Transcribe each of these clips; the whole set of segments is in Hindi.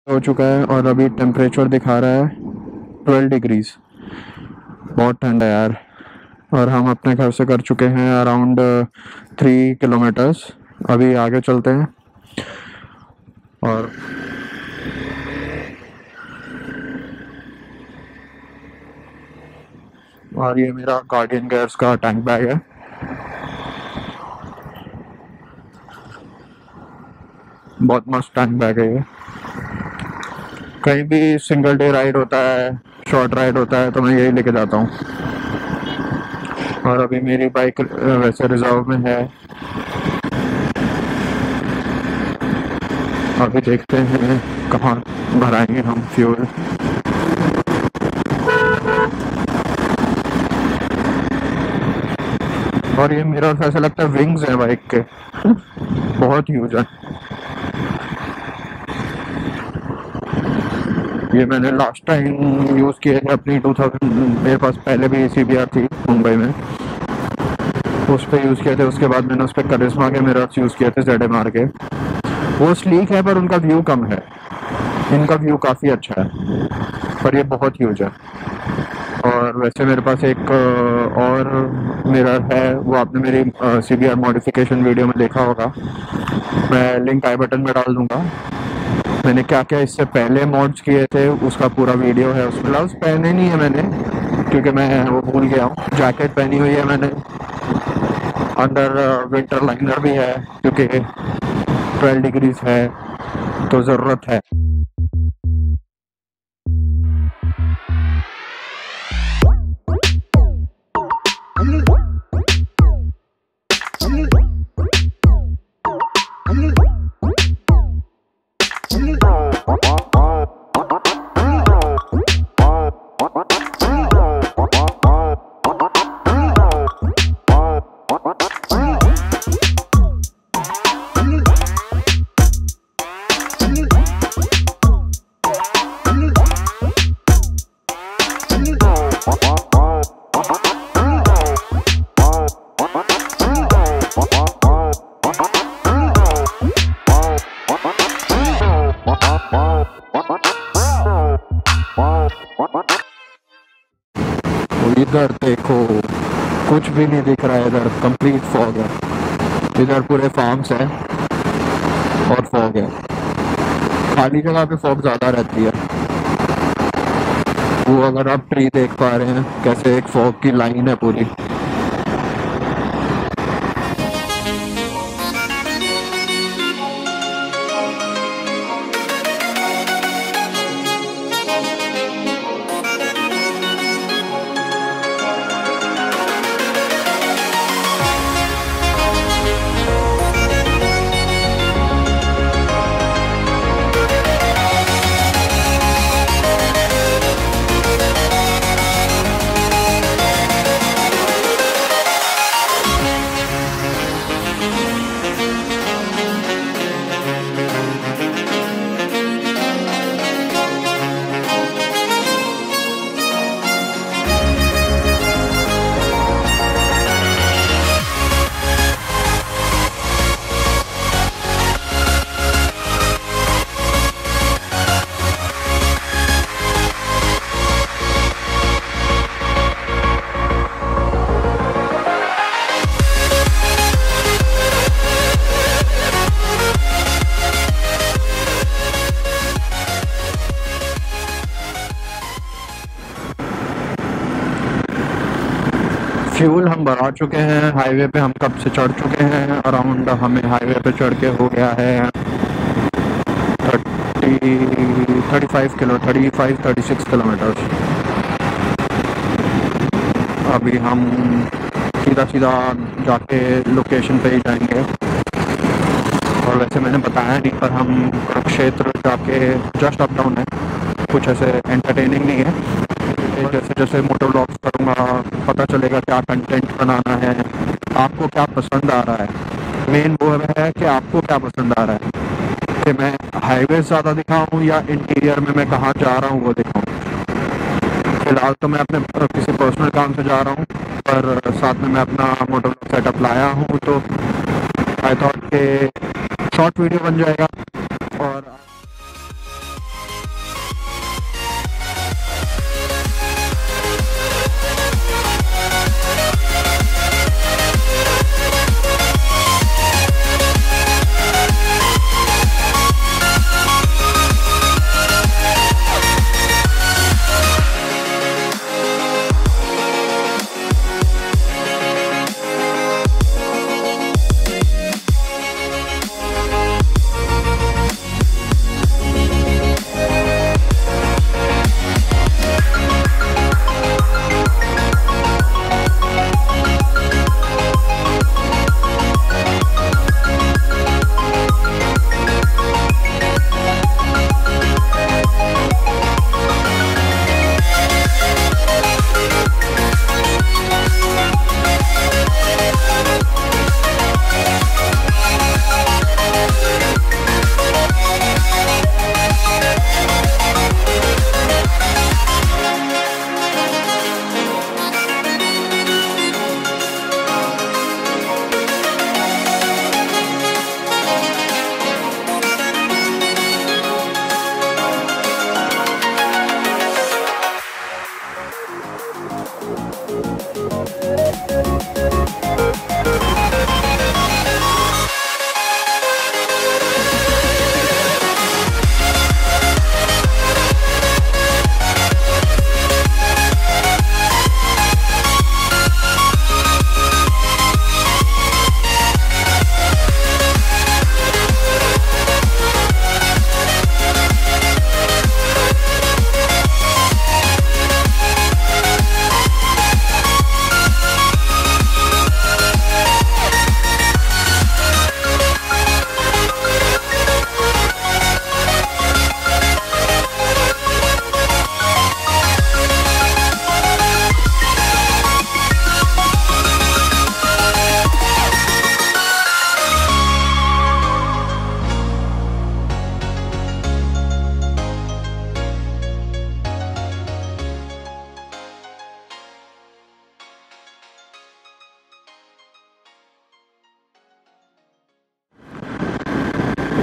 हो चुका है और अभी टेम्परेचर दिखा रहा है 12 डिग्रीज। बहुत ठंड है यार। और हम अपने घर से कर चुके हैं अराउंड 3 किलोमीटर्स। अभी आगे चलते हैं। और ये मेरा गार्डियन गैस का टैंक बैग है। बहुत मस्त टैंक बैग है ये। कहीं भी सिंगल डे राइड होता है, शॉर्ट राइड होता है, तो मैं यही लेके जाता हूँ। और अभी मेरी बाइक वैसे रिजर्व में है। अभी देखते हैं कहाँ भराएंगे हम फ्यूल। और ये मेरा ऐसा लगता है विंग्स है बाइक के। बहुत ह्यूज है। ये मैंने लास्ट टाइम यूज़ किए थे अपनी 2000। मेरे पास पहले भी CBR थी मुंबई में, उस पर यूज़ किए थे। उसके बाद मैंने उस पर करिश्मा के मिरर्स यूज़ किए थे ZMR के। वो स्लीक है पर उनका व्यू कम है। इनका व्यू काफ़ी अच्छा है पर ये बहुत ह्यूज है। और वैसे मेरे पास एक और मिरर है, वो आपने मेरी CBR मॉडिफिकेशन वीडियो में देखा होगा। मैं लिंक आई बटन में डाल दूंगा। मैंने क्या क्या इससे पहले मॉड्स किए थे उसका पूरा वीडियो है उसमें। ग्लव्स पहने नहीं है मैंने क्योंकि मैं वो भूल गया हूँ। जैकेट पहनी हुई है मैंने। अंडर विंटर लाइनर भी है क्योंकि 12 डिग्रीज है तो ज़रूरत है। इधर देखो कुछ भी नहीं दिख रहा है। इधर कंप्लीट फॉग है। इधर पूरे फार्म्स है और फॉग है। खाली जगह पे फॉग ज़्यादा रहती है। वो अगर आप ट्री देख पा रहे हैं कैसे एक फॉग की लाइन है पूरी। फ्यूल हम भरा चुके हैं। हाईवे पे हम कब से चढ़ चुके हैं। अराउंड हमें हाईवे पे चढ़ के हो गया है 36 किलोमीटर। अभी हम सीधा सीधा जाके लोकेशन पे ही जाएंगे। और वैसे मैंने बताया नहीं पर हम क्षेत्र जाके जस्ट अप डाउन है, कुछ ऐसे एंटरटेनिंग नहीं है। जैसे जैसे मोटर व्लॉग्स करूँगा पता चलेगा क्या कंटेंट बनाना है, आपको क्या पसंद आ रहा है। मेन वो है कि आपको क्या पसंद आ रहा है, कि मैं हाईवे ज़्यादा दिखाऊँ या इंटीरियर में मैं कहाँ जा रहा हूँ वो दिखाऊँ। फिलहाल तो मैं अपने किसी पर्सनल काम से जा रहा हूँ पर साथ में मैं अपना मोटर सेटअप लाया हूँ, तो आई थॉट के शॉर्ट वीडियो बन जाएगा। और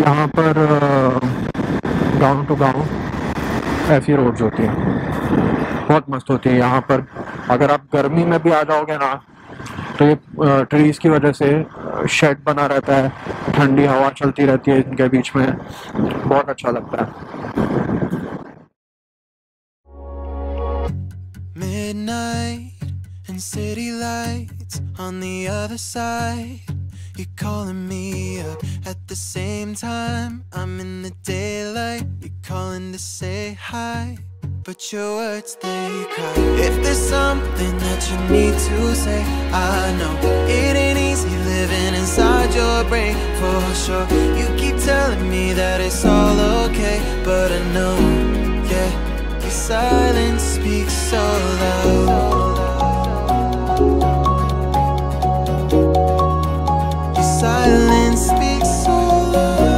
यहाँ पर गांव टू गांव ऐसी रोड्स होती हैं, बहुत मस्त होती है यहाँ पर। अगर आप गर्मी में भी आ जाओगे ना, तो ये ट्रीज की वजह से शेड बना रहता है, ठंडी हवा चलती रहती है इनके बीच में, बहुत अच्छा लगता है। Midnight and city lights on the other side. You're calling me up at the same time. I'm in the daylight. You're calling to say hi, but your words they cry. If there's something that you need to say, I know it ain't easy living inside your brain for sure. You keep telling me that it's all okay, but I know, yeah, your silence speaks so loud. Your silence speaks so loud,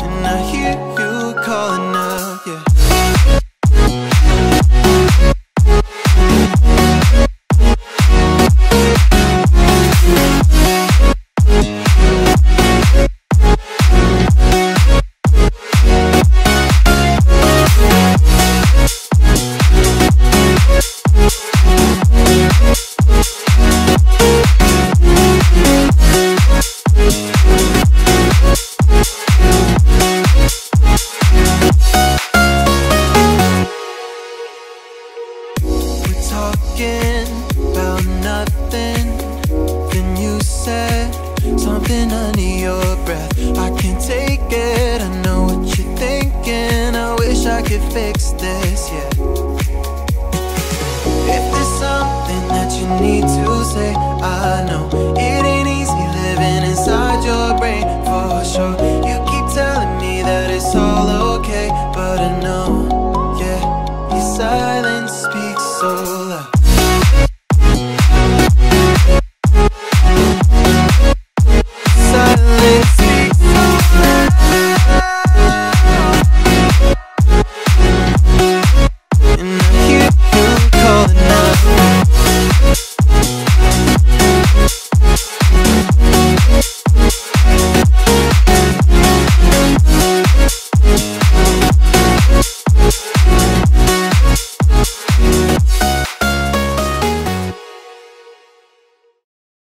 and I hear you calling out, yeah. Talking about nothing, then you said something under your breath. I can't take it, I know what you're thinking. I wish I could fix this.